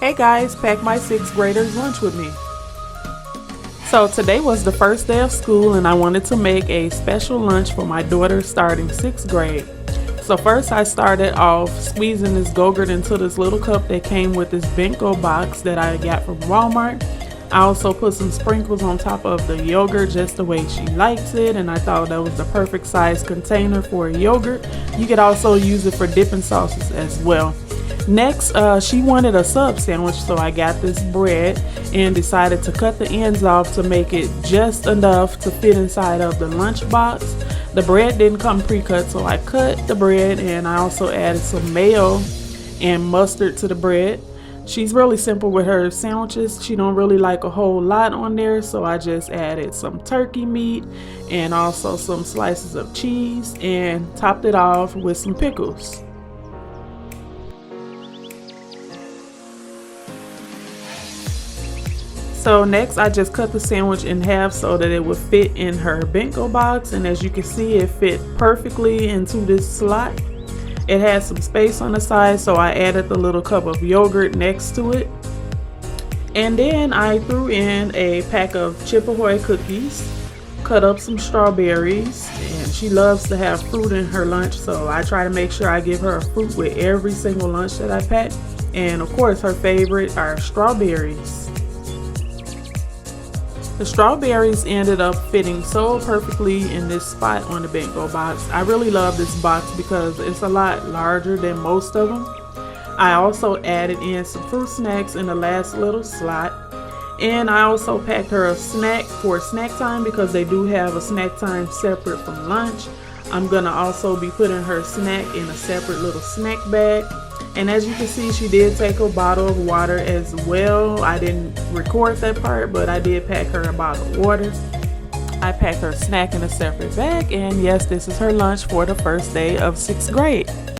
Hey guys, pack my 6th graders lunch with me. So today was the first day of school and I wanted to make a special lunch for my daughter starting 6th grade. So first I started off squeezing this Go-Gurt into this little cup that came with this Bentgo box that I got from Walmart. I also put some sprinkles on top of the yogurt just the way she likes it, and I thought that was the perfect size container for a yogurt. You could also use it for dipping sauces as well. Next, she wanted a sub sandwich, so I got this bread and decided to cut the ends off to make it just enough to fit inside of the lunch box. The bread didn't come pre-cut, so I cut the bread and I also added some mayo and mustard to the bread. She's really simple with her sandwiches. She don't really like a whole lot on there, so I just added some turkey meat and also some slices of cheese and topped it off with some pickles. So next I just cut the sandwich in half so that it would fit in her Bentgo box, and as you can see it fit perfectly into this slot. It has some space on the side, so I added the little cup of yogurt next to it. And then I threw in a pack of Chip Ahoy cookies, cut up some strawberries, and she loves to have fruit in her lunch, so I try to make sure I give her a fruit with every single lunch that I pack. And of course her favorite are strawberries. The strawberries ended up fitting so perfectly in this spot on the Bentgo box. I really love this box because it's a lot larger than most of them. I also added in some fruit snacks in the last little slot. And I also packed her a snack for snack time because they do have a snack time separate from lunch. I'm gonna also be putting her snack in a separate little snack bag. And as you can see, she did take a bottle of water as well. I didn't record that part, but I did pack her a bottle of water. I packed her snack in a separate bag, and yes, this is her lunch for the first day of 6th grade.